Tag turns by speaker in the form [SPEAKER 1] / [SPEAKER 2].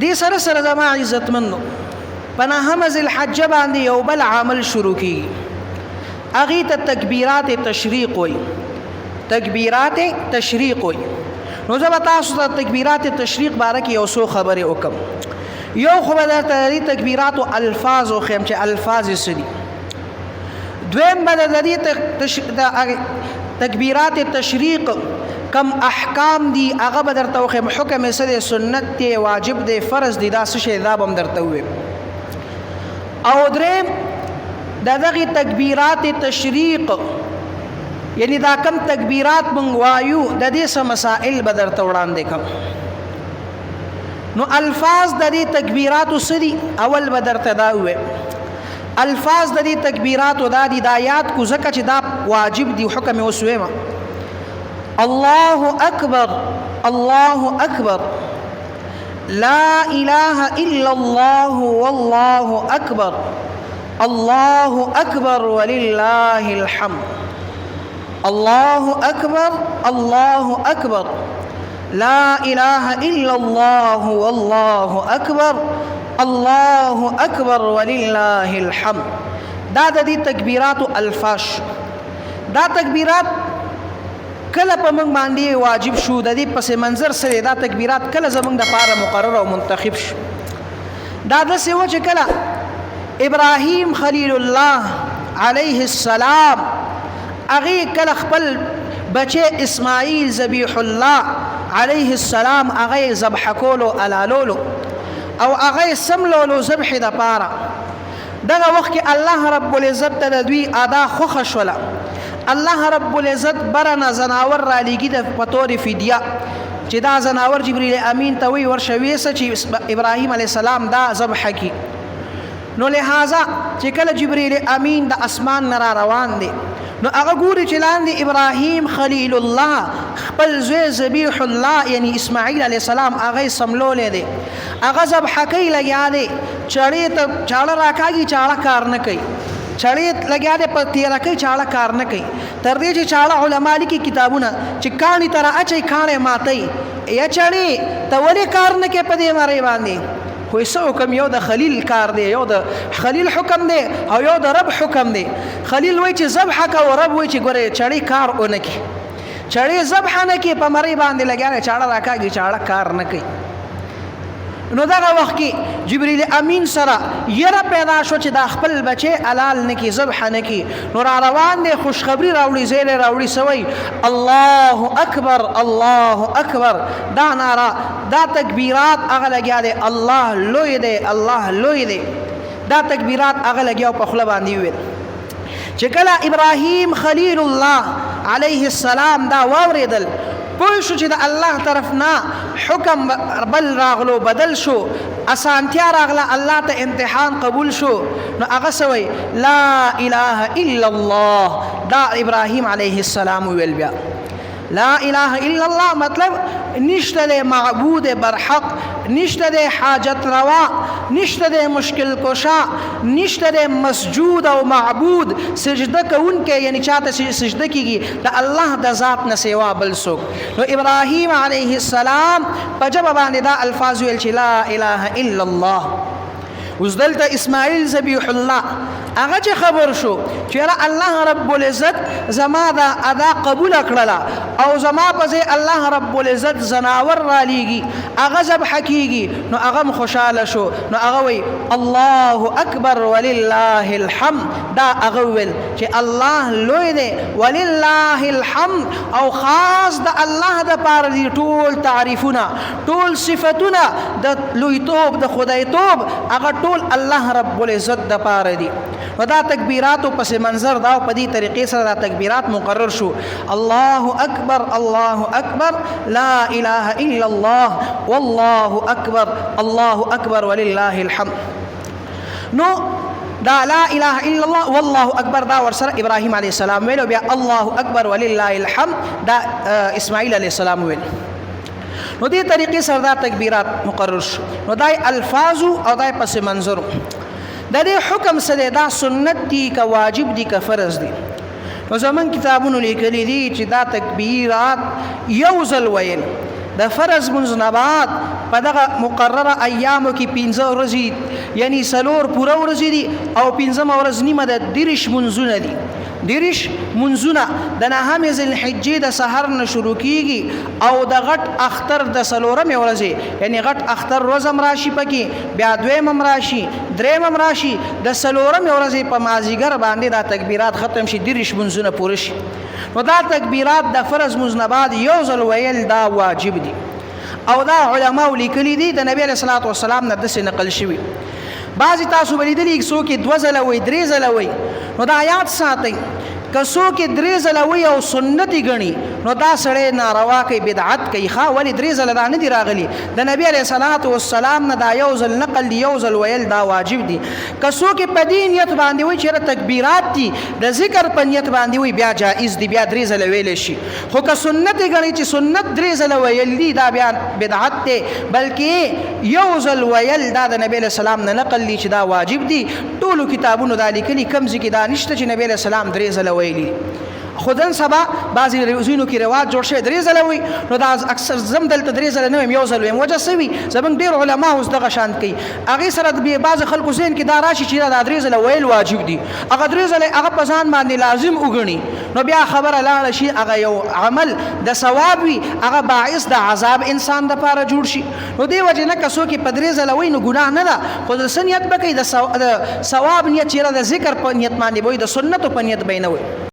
[SPEAKER 1] دې سره سره زما عزتمندو په نهمه ذوالحجه باندې یو بل عمل شروع کیږي، هغې ته تکبیرات تشریق وایي. تکبیرات تشریق وایي. نو زه به تاسو ته تکبیرات تشریق باره کې یو څو خبرې وکړم. یو خو به درته د دې تکبیراتو الفاظ وښیم چې الفاظ یې څه دي. دویم به د دې تکبیرات تشریق کم احکام دي هغه به درته وښیم. حکم یې څه دی، سنت دی، واجب دی، فرض دی، دا څه شی دا به هم درته ووایم. او دریم د دغې تکبیرات تشریق یعنی دا کم تکبیرات مونږ وایو د دې څه مسائل به درته وړاندې کړم. نو الفاظ د دې تکبیراتو څه دي؟ اول به درته دا ووایم الفاظ د دې تکبیراتو دا دي، دا یاد کو ځکه چې دا واجب دي، حکم یې اوس ویمه. الله اکبر، الله اکبر، لا اله الا الله والله اکبر، الله اکبر ولله الحمد، الله اکبر، الله اکبر، لا اله الا الله والله اکبر، الله اکبر ولله الحمد. دا د دې تکبیراتو الفاظ. دا تکبیرات کله په موږ باندې واجب شو، د دې پس منظر سره دا تکبیرات کله زموږ دپاره مقرر او منتخب شو. دا داسې و چې کله ابراهیم خلیل الله علیه السلام هغې کله خپل بچی اسماعیل ذبیح الله علیه السلام هغه یې ذبح کولو، علالولو او هغه یې سملولو ذبح دپاره. دغه وخت کې الله رب العزت ته د دوی ادا خوښه شوله. الله رب العزت برنه زناور را لیږي د په طور فدیه چې دا زناور جبریل امین ته وایي ورشه ویسه چې ابراهیم علیه السلام دا ذبحه کړي. نو لہذا چې کله جبریل امین د اسمان نه را روان دی نو هغه ګوري چې لاندې ابراهیم خلیل الله خپل زوی ذبیح الله یعنی اسماعیل علیه السلام هغه یې سملولی دی، هغه ذبحه کوي لګیا دی. چړې ته چاړه راکاږي، چاړه کار نه کوي. چړې لګیا دی په تیره کوي، چاړه کار نه کوي. تر دې چې چاړه علما لیکي کتابونه چې کاڼي ته را اچوي کاڼی ماتوي. یا چړې ته ولې کار نه کوي په دې مرۍ باندې؟ خو څه حکم، یو د خلیل کار دی، یو د خلیل حکم دی او یو د رب حکم دی. خلیل وایي چې ذبحه کوه، رب وایي چې ګورې چړې کار ونه کړي. چړې ذبحه نه کړي، په مرۍ باندې لګیا دی، چاړه راکاږي، چاړه کار نه کوي. نو دغه وخت کې جبریل امین سره یره پیدا شو چې دا خپل بچی حلال نه کړي، ذبحه نه کړي. نو را روان دی، خوشخبري راوړي، زیری راوړي، څه وایي؟ الله اکبر، الله اکبر. دا ناره، دا تکبیرات هغه لګیا دی، الله لوی دی، الله لوی دی. دا تکبیرات هغه لګیا په خوله باندې وویل. چې کله ابراهیم خلیل الله علیه السلام دا واورېدل، پوه شو چې د الله طرف نه حکم بل راغلو، بدل شو، اسانتیا راغله، الله ته امتحان قبول شو. نو هغه څه وایي؟ لا اله الا الله. دا ابراهیم علیه السلام ویل. بیا لا اله الا الله مطلب نشته دی معبود برحق، نشته دی حاجت روا، نشته دی مشکل کشا، نشته دی مسجود او معبود سجده کوونکی، یعنی چاته سجده کیږي د الله د ذات نه سوا بل څوک. نو ابراهیم علیه السلام په ژبه باندې دا الفاظ ویل چې لا اله الا الله. اوس دلته اسماعیل ذبیح الله هغه چې خبر شو چې الله رب العزت زما دا ادا قبول کړله او زما په ځای الله رب العزت زناور را لیږي، هغه ذبحه کیږي، نو هغه خوشحاله شو. نو هغه وایي الله اکبر ولله الحمد. دا هغه ویل چې الله لوی دی، ولله الحمد، او خاص د الله دپاره دي ټول تعریفونه، ټول صفتونه د لویتوب د خدایتوب، هغه ټول الله رب العزت دپاره دي. و دا تکبیراتو پس منظر دا په دې طریقې سره دا تکبیرات مقرر شو. الله اکبر، الله اکبر، لا اله الا الله والله اکبر، الله اکبر ولله الحمد. نو دا لا اله الا الله والله اکبر دا ورسره ابراهیم علیه السلام ویل، بیا الله اکبر ولله الحمد دا اسماعیل علیه السلام ویل. نو دې طریقې سره دا تکبیرات مقرر شو. نو دا الفاظو او دا پس منظر د دې حکم سره دا سنت دي که واجب دي که فرض دي. نو زمون کتابونو لیکلي دي چې دا تکبیرات یو ځل ویل د فرض منځ نه بعد په دغه مقرره ایامو کې 15 ورځې یعنی څلور پوره ورځې دي او 15مه ورځ نیمه د 30 منځونه دي. 30 منځونه د 9 ذی الحجې د سحر نه شروع کیږي او د غټ اختر د څلورمې ورځې یعنی غټ اختر ورځ هم راشي پکې، بیا دویم هم راشي، دریم هم راشي، د څلورمې ورځې په مازیګر باندې دا تکبیرات ختم شي، 30 منځونه پوره شي. نو دا تکبیرات د فرض منځ نه بعد یو ځل ویل دا واجب دي او دا علماء لیکلي دي د نبی علیه الصلاة والسلام نه داسې نقل شوي. بعضې تاسو به لیدلي څوک یې 2 ځله وایي 3 ځله وایي، نو دا یاد ساتئ که څوک یې 3 ځله وایي او سنت یې ګڼي نو دا سړی ناروا کوي، بدعت کوي. ولې 3 ځله دا نه دي راغلي؟ د نبي علیه الصلاة والسلام نه دا یو ځل نقل دي، یو ځل ویل دا واجب دي. که څوک یې په دې نیت باندې وایي چې تکبیرات دي د ذکر په نیت باندې وایي بیا جائز دي، بیا 3 ځله ویلی شي. خو که سنت یې ګڼي چې سنت 3 ځله ویل دي دا بیا بدعت دی، بلکې یو ځل ویل دا د نبي علیه السلام نه نقل دي چې دا واجب دي. ټولو کتابونو دا لیکلي، کوم ځای کې دا نشته چې نبي علیه السلام 3 ځله ویلي. خودن سبا بعضی ځینو کې رواج جوړ شوی 3 ځله وي، نو دا اکثر زم دلته 3 ځله نه ویم، یو ځل ویم. وجه څه وي؟ زموږ ډېر علما اوس دغه شان کوي، هغې سره بعض خلکو ذهن کې دا راشي چې دا 3 ځله ویل واجب دي، هغه 3 ځله هغه په ځان باندې لازم وګڼي، نو بیا خبره لاړه شي هغه یو عمل د ثواب وي، هغه باعث د عذاب انسان دپاره جوړ شي. نو دې وجې نه که څوک یې په 3 ځله وایي نو ګناه نه ده، خو د څه نیت به کوي؟ د ثواب نیت، چېرې د ذکر په نیت باندې به وي، د سنتو په نیت به یې نه وي.